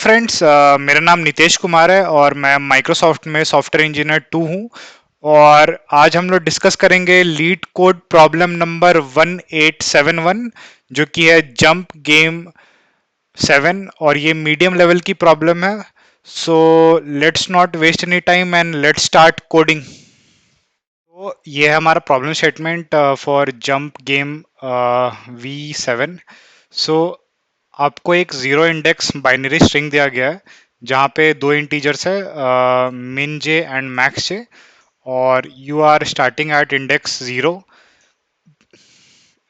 Friends, मेरा नाम नितेश कुमार है और मैं माइक्रोसॉफ्ट में सॉफ्टवेयर इंजीनियर 2 हूँ। और आज हम लोग डिस्कस करेंगे लीड कोड प्रॉब्लम नंबर 1871, जो कि है जंप गेम 7, और ये मीडियम लेवल की प्रॉब्लम है। So let's not waste any time and let's start coding. तो ये है हमारा problem statement for jump game V7। So आपको एक जीरो इंडेक्स बाइनरी स्ट्रिंग दिया गया है जहाँ पे दो इंटीजर्स है, मिन जे एंड मैक्स जे, और you are starting at index zero,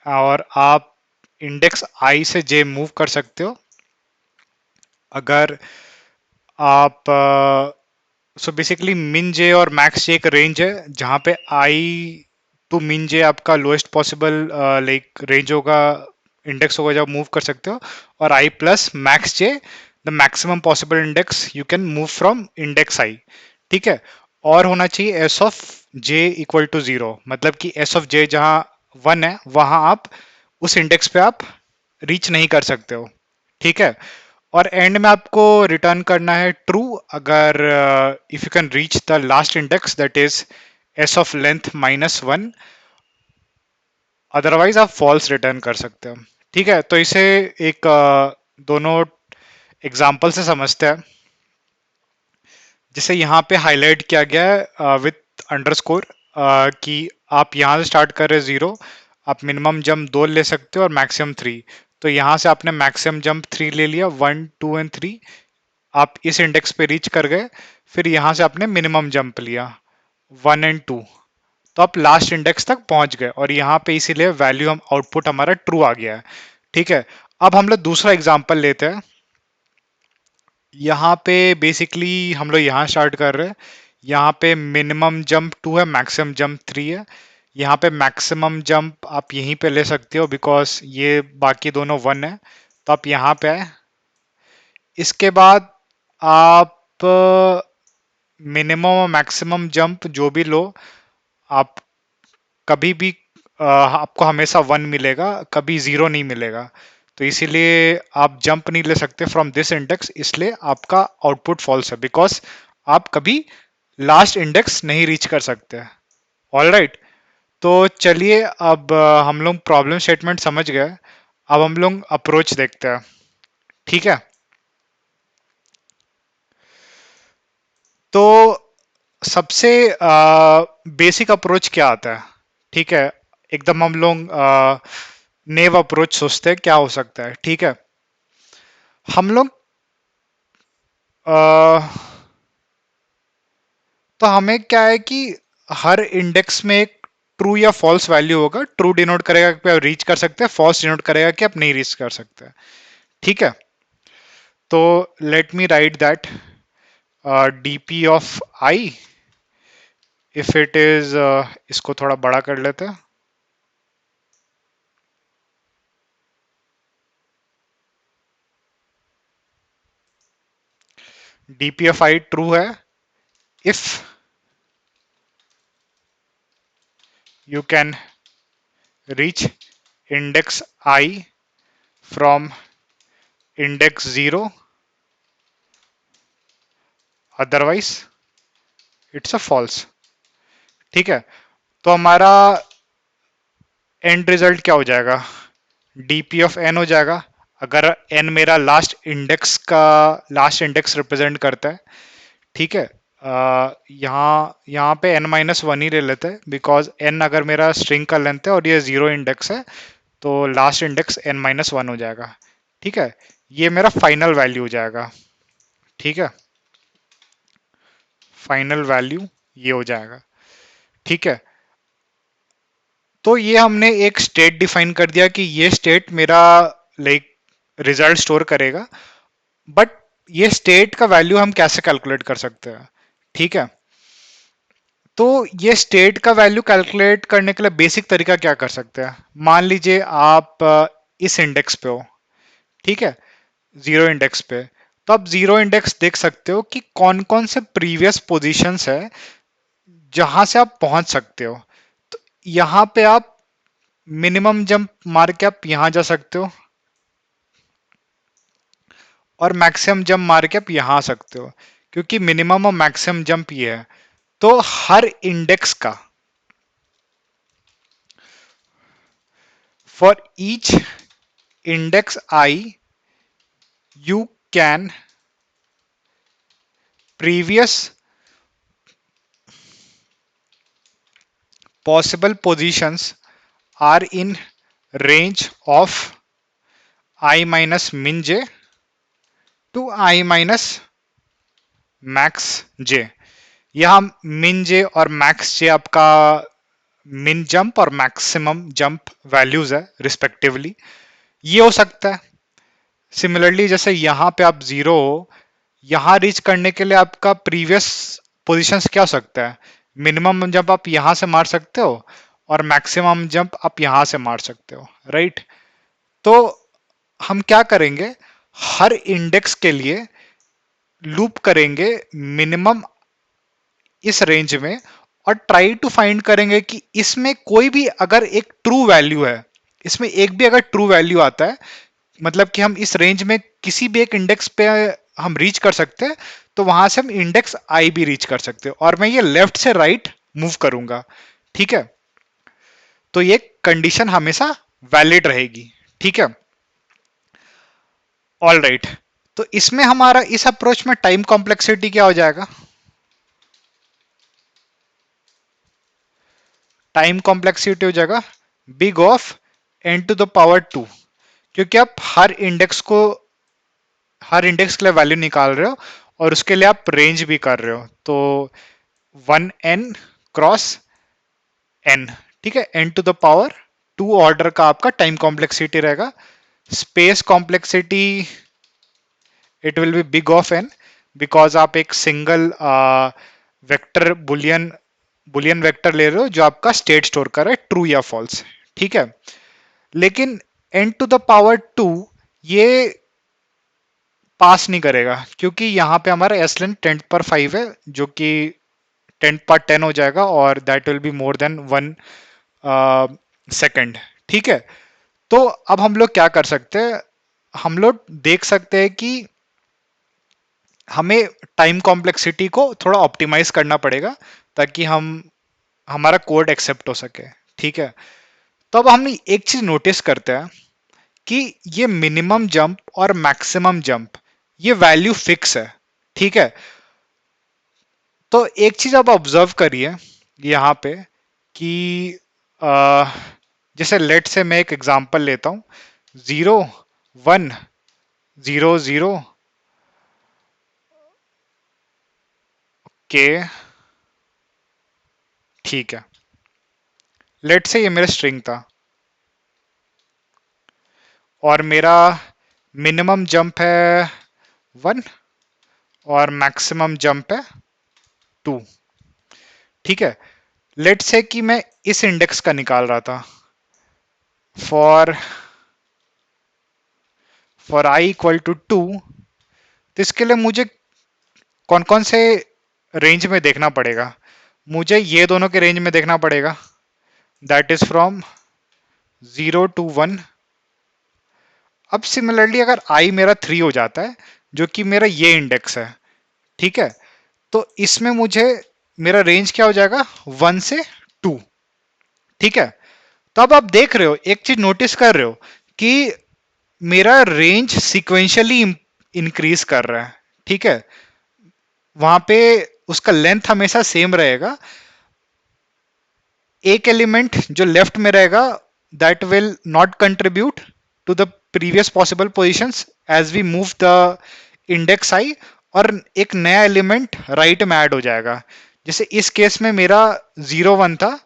और आप इंडेक्स आई से जे मूव कर सकते हो। अगर आप सो बेसिकली मिन जे और मैक्स जे एक रेंज है जहाँ पे आई टू मिन जे आपका लोएस्ट पॉसिबल लाइक रेंज होगा, इंडेक्स होगा जब मूव कर सकते हो। और I plus max J the maximum possible index you can move from index I. ठीक है। और होना चाहिए S of J equal to zero, मतलब कि एस ऑफ जे जहाँ 1 है वहां आप उस इंडेक्स पे आप रीच नहीं कर सकते हो। ठीक है। और एंड में आपको रिटर्न करना है ट्रू अगर if you can reach the last index that is S of length -1, otherwise आप फॉल्स रिटर्न कर सकते हो। ठीक है। तो इसे एक दोनों एग्जाम्पल से समझते हैं। जिसे यहाँ पे हाईलाइट किया गया है विथ अंडरस्कोर, कि आप यहाँ से स्टार्ट कर रहे हैं जीरो, आप मिनिमम जंप 2 ले सकते हो और मैक्सिमम 3। तो यहाँ से आपने मैक्सिमम जंप 3 ले लिया, 1 2 एंड 3, आप इस इंडेक्स पे रीच कर गए। फिर यहाँ से आपने मिनिमम जंप लिया 1 एंड 2, तो आप लास्ट इंडेक्स तक पहुंच गए, और यहाँ पे इसीलिए वैल्यू हम आउटपुट हमारा ट्रू आ गया है। ठीक है। अब हम लोग दूसरा एग्जांपल लेते हैं। यहाँ पे बेसिकली हम लोग यहाँ स्टार्ट कर रहे हैं। यहाँ पे मिनिमम जंप 2 है, मैक्सिमम जंप 3 है। यहाँ पे मैक्सिमम जंप आप यहीं पे ले सकते हो बिकॉज ये बाकी दोनों 1 है, तो आप यहाँ पे आए। इसके बाद आप मिनिमम और मैक्सिमम जंप जो भी लो, आप कभी भी आपको हमेशा 1 मिलेगा, कभी 0 नहीं मिलेगा। तो इसीलिए आप जंप नहीं ले सकते फ्रॉम दिस इंडेक्स, इसलिए आपका आउटपुट फॉल्स है बिकॉज आप कभी लास्ट इंडेक्स नहीं रीच कर सकते। All right. तो चलिए अब हम लोग प्रॉब्लम स्टेटमेंट समझ गए। अब हम लोग अप्रोच देखते हैं। ठीक है। तो सबसे बेसिक अप्रोच क्या आता है? ठीक है। एकदम हम लोग नेव अप्रोच सोचते हैं क्या हो सकता है। ठीक है। हम लोग अ, तो हमें क्या है कि हर इंडेक्स में एक ट्रू या फॉल्स वैल्यू होगा। ट्रू डिनोट करेगा कि आप रीच कर सकते हैं, फॉल्स डिनोट करेगा कि आप नहीं रीच कर सकते। ठीक है। तो let me right that DP of I, if it is, इसको थोड़ा बड़ा कर लेते हैं। डीपी ऑफ आई ट्रू है if you can reach index I from index 0, otherwise it's a false। ठीक है। तो हमारा एंड रिजल्ट क्या हो जाएगा? डीपी ऑफ एन हो जाएगा। अगर एन मेरा लास्ट इंडेक्स रिप्रेजेंट करता है। ठीक है। यहाँ यहाँ पे एन -1 ही ले लेते हैं बिकॉज एन अगर मेरा स्ट्रिंग का लेंथ है और ये जीरो इंडेक्स है, तो लास्ट इंडेक्स n-1 हो जाएगा। ठीक है। ये मेरा फाइनल वैल्यू हो जाएगा। ठीक है। फाइनल वैल्यू ये हो जाएगा। ठीक है। तो ये हमने एक स्टेट डिफाइन कर दिया कि ये स्टेट मेरा लाइक रिजल्ट स्टोर करेगा। बट ये स्टेट का वैल्यू हम कैसे कैलकुलेट कर सकते हैं? ठीक है। तो ये स्टेट का वैल्यू कैलकुलेट करने के लिए बेसिक तरीका क्या कर सकते हैं? मान लीजिए आप इस इंडेक्स पे हो। ठीक है। जीरो इंडेक्स पे। तो आप जीरो इंडेक्स देख सकते हो कि कौन कौन से प्रीवियस पोजीशंस है जहां से आप पहुंच सकते हो। तो यहां पे आप मिनिमम जंप मार के आप यहां जा सकते हो, और मैक्सिमम जंप मार के आप यहां आ सकते हो, क्योंकि मिनिमम और मैक्सिमम जंप ये है। तो हर इंडेक्स का, for each index I you can previous possible positions are in range of I minus min j to I minus max j। यहाँ min j और max j आपका min jump और maximum jump values है respectively. ये हो सकता है similarly, जैसे यहाँ पे आप जीरो हो, यहाँ रीच करने के लिए आपका प्रीवियस पोजीशंस क्या हो सकता है, मिनिमम जंप आप यहाँ से मार सकते हो और मैक्सिमम जंप आप यहाँ से मार सकते हो, राइट। तो हम क्या करेंगे, हर इंडेक्स के लिए लूप करेंगे मिनिमम इस रेंज में, और ट्राई टू फाइंड करेंगे कि इसमें कोई भी अगर एक ट्रू वैल्यू है, इसमें एक भी अगर ट्रू वैल्यू आता है, मतलब कि हम इस रेंज में किसी भी एक इंडेक्स पे हम रीच कर सकते हैं, तो वहां से हम इंडेक्स आई भी रीच कर सकते हैं, और मैं ये लेफ्ट से राइट मूव करूंगा, ठीक है। तो ये कंडीशन हमेशा वैलिड रहेगी, ठीक है। ऑल राइट, तो इसमें हमारा इस अप्रोच में टाइम कॉम्प्लेक्सिटी क्या हो जाएगा, टाइम कॉम्प्लेक्सिटी हो जाएगा big of N to the power two, क्योंकि आप हर इंडेक्स के लिए वैल्यू निकाल रहे हो और उसके लिए आप रेंज भी कर रहे हो, तो 1n क्रॉस n, ठीक है, n to the power two order का आपका टाइम कॉम्प्लेक्सिटी रहेगा। Space complexity it will be big of n, because आप एक single vector boolean boolean vector ले रहे हो जो आपका स्टेट स्टोर कर रहा है ट्रू या फॉल्स, ठीक है। लेकिन n to the power two ये पास नहीं करेगा, क्योंकि यहाँ पे हमारा एस लेन 10^5 है, जो कि 10^10 हो जाएगा, और that will be more than 1 second, ठीक है। तो अब हम लोग क्या कर सकते हैं, हम लोग देख सकते हैं कि हमें टाइम कॉम्प्लेक्सिटी को थोड़ा ऑप्टिमाइज करना पड़ेगा, ताकि हम हमारा कोड एक्सेप्ट हो सके, ठीक है। तो अब हम एक चीज नोटिस करते हैं कि ये मिनिमम जंप और मैक्सिमम जंप ये वैल्यू फिक्स है, ठीक है। तो एक चीज आप ऑब्जर्व करिए यहाँ पे कि अ, जैसे लेट से मैं एक एग्जांपल लेता हूं, 0 1 0 0 के, ठीक है। लेट से ये मेरा स्ट्रिंग था और मेरा मिनिमम जंप है 1 और मैक्सिमम जंप है 2, ठीक है। लेट से कि मैं इस इंडेक्स का निकाल रहा था, for for I equal to 2, तो इसके लिए मुझे कौन कौन से रेंज में देखना पड़ेगा, मुझे ये दोनों के रेंज में देखना पड़ेगा, दैट इज फ्रॉम 0 to 1। अब सिमिलरली अगर आई मेरा 3 हो जाता है, जो कि मेरा ये इंडेक्स है, ठीक है, तो इसमें मुझे मेरा रेंज क्या हो जाएगा, 1 से 2, ठीक है। तो अब आप देख रहे हो, एक चीज नोटिस कर रहे हो कि मेरा रेंज सिक्वेंशियली इंक्रीज कर रहा है, ठीक है। वहां पे उसका लेंथ हमेशा सेम रहेगा, एक एलिमेंट जो लेफ्ट में रहेगा that will not contribute to the previous possible positions as we move the index I, और एक नया एलिमेंट राइट में ऐड हो जाएगा। जैसे इस केस में मेरा 0 1 था,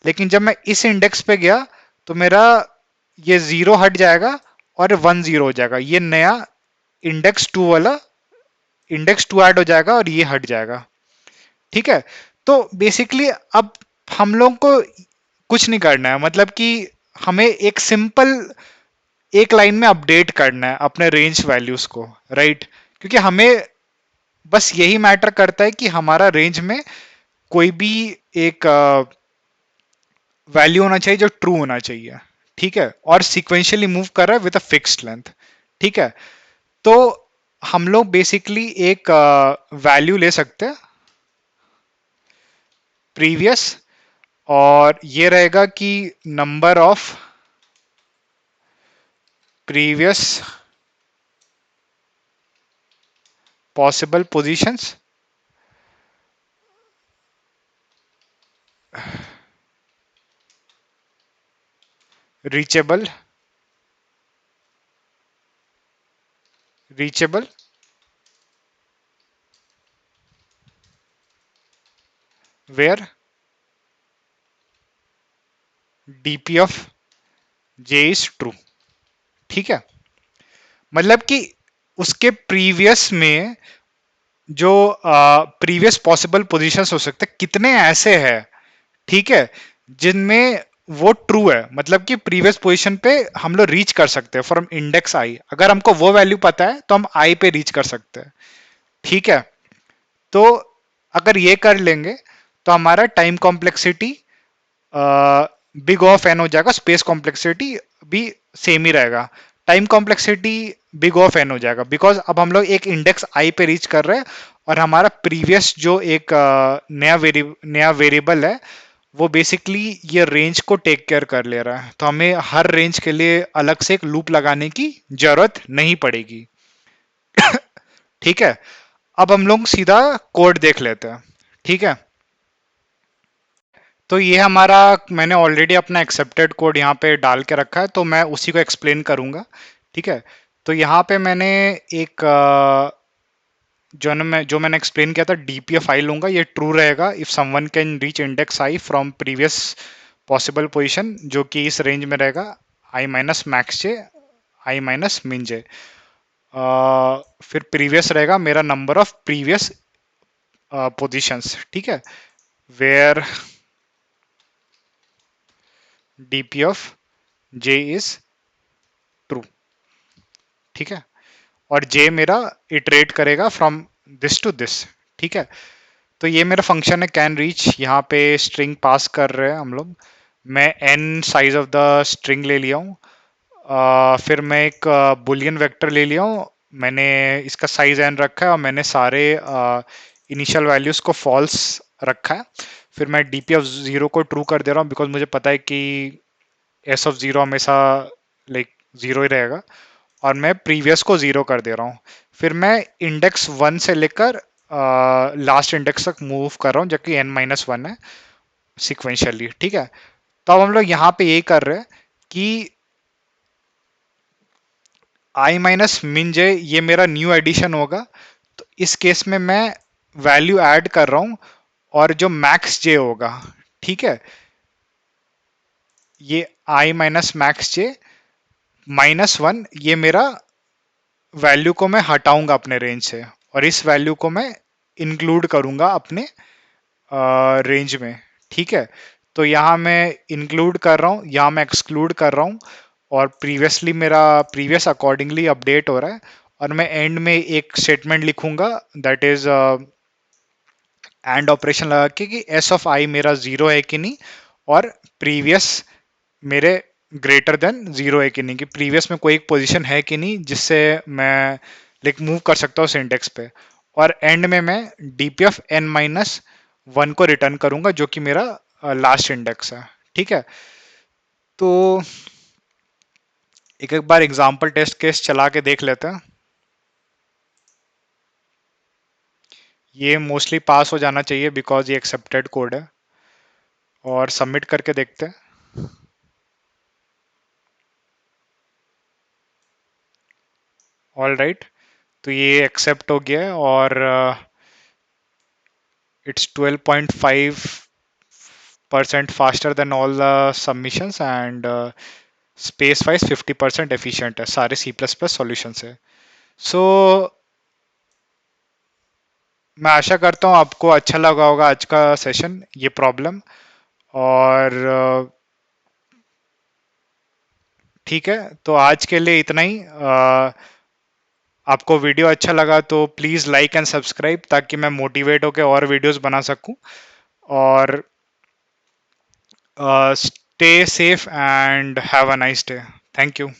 लेकिन जब मैं इस इंडेक्स पे गया तो मेरा ये 0 हट जाएगा और 1 0 हो जाएगा, ये नया इंडेक्स 2 ऐड हो जाएगा और ये हट जाएगा, ठीक है। तो बेसिकली अब हम लोग को कुछ नहीं करना है, मतलब कि हमें एक सिंपल एक लाइन में अपडेट करना है अपने रेंज वैल्यूज को, राइट। क्योंकि हमें बस यही मैटर करता है कि हमारा रेंज में कोई भी एक वैल्यू होना चाहिए जो ट्रू होना चाहिए, ठीक है, और सिक्वेंशियली मूव कर रहा है विद अ फिक्स्ड लेंथ, ठीक है। तो हम लोग बेसिकली एक वैल्यू ले सकते हैं प्रीवियस, और ये रहेगा कि number of previous possible positions reachable reachable where DP of J is true. ठीक है, मतलब कि उसके प्रीवियस में जो प्रीवियस पॉसिबल पोजीशंस हो सकते हैं कितने ऐसे हैं, ठीक है, जिनमें वो ट्रू है, मतलब कि प्रीवियस पोजीशन पे हम लोग रीच कर सकते हैं फ्रॉम इंडेक्स आई। अगर हमको वो वैल्यू पता है तो हम आई पे रीच कर सकते हैं। ठीक है, तो अगर ये कर लेंगे तो हमारा time complexity big of N हो जाएगा, स्पेस कॉम्प्लेक्सिटी भी सेम ही रहेगा। Time complexity big of N हो जाएगा बिकॉज अब हम लोग एक इंडेक्स आई पे रीच कर रहे हैं, और हमारा प्रीवियस जो एक नया वेरिएबल है वो बेसिकली ये रेंज को टेक केयर कर ले रहा है, तो हमें हर रेंज के लिए अलग से एक लूप लगाने की जरूरत नहीं पड़ेगी। ठीक है, अब हम लोग सीधा कोड देख लेते हैं। ठीक है, तो ये हमारा, मैंने ऑलरेडी अपना एक्सेप्टेड कोड यहाँ पे डाल के रखा है, तो मैं उसी को एक्सप्लेन करूंगा। ठीक है, तो यहाँ पे मैंने एक जो मैंने एक्सप्लेन किया था डीपीएफ फाइल लूंगा, ये ट्रू रहेगा if someone can reach index I from previous possible position, जो कि इस रेंज में रहेगा आई माइनस मैक्स जे, आई माइनस मिन जे। फिर प्रीवियस रहेगा मेरा नंबर ऑफ प्रीवियस पोजीशंस। ठीक है, where DP of J is true. ठीक है, और जे मेरा इटरेट करेगा फ्रॉम दिस टू दिस। ठीक है, तो ये मेरा फंक्शन है कैन रीच, यहाँ पे स्ट्रिंग पास कर रहे हैं हम लोग। मैं N size of the string ले लिया हूँ, फिर मैं एक बुलियन वेक्टर ले लिया हूँ, मैंने इसका साइज एन रखा है और मैंने सारे इनिशियल वैल्यूज को फॉल्स रखा है। फिर मैं डीपी ऑफ जीरो को ट्रू कर दे रहा हूँ बिकॉज मुझे पता है कि एस ऑफ जीरो हमेशा लाइक जीरो ही रहेगा, और मैं प्रीवियस को जीरो कर दे रहा हूँ। फिर मैं इंडेक्स वन से लेकर लास्ट इंडेक्स तक मूव कर रहा हूँ, जबकि एन माइनस वन है सिक्वेंशियली। ठीक है, तो अब हम लोग यहाँ पे ये कर रहे हैं कि आई माइनस मिन जे ये मेरा न्यू एडिशन होगा, तो इस केस में मैं वैल्यू ऐड कर रहा हूँ, और जो मैक्स जे होगा, ठीक है, ये आई माइनस मैक्स जे माइनस वन, ये मेरा वैल्यू को मैं हटाऊंगा अपने रेंज से, और इस वैल्यू को मैं इंक्लूड करूंगा अपने रेंज में। ठीक है, तो यहाँ मैं इंक्लूड कर रहा हूँ, यहाँ मैं एक्सक्लूड कर रहा हूँ, और प्रीवियसली मेरा प्रीवियस अकॉर्डिंगली अपडेट हो रहा है, और मैं एंड में एक स्टेटमेंट लिखूंगा दैट इज एंड ऑपरेशन लगा के कि एस ऑफ आई मेरा जीरो है कि नहीं, और प्रीवियस मेरे ग्रेटर देन जीरो है कि नहीं, कि प्रीवियस में कोई एक पोजीशन है कि नहीं जिससे मैं लाइक मूव कर सकता हूँ उस इंडेक्स पे, और एंड में मैं DP of N minus one को रिटर्न करूंगा जो कि मेरा लास्ट इंडेक्स है। ठीक है, तो एक एक बार एग्जांपल टेस्ट केस चला के देख लेते हैं। ये मोस्टली पास हो जाना चाहिए बिकॉज ये एक्सेप्टेड कोड है, और सबमिट करके देखते हैं। ऑल राइट, तो ये एक्सेप्ट हो गया है, और it's 12.5% faster than all the submissions, and space wise 50% efficient है, सारे C++ सॉल्यूशन से। सो मैं आशा करता हूँ आपको अच्छा लगा होगा आज का सेशन, ये प्रॉब्लम। और ठीक है, तो आज के लिए इतना ही। आपको वीडियो अच्छा लगा तो प्लीज़ लाइक एंड सब्सक्राइब, ताकि मैं मोटिवेट होकर और वीडियोस बना सकूं। और stay safe and have a nice day. Thank you.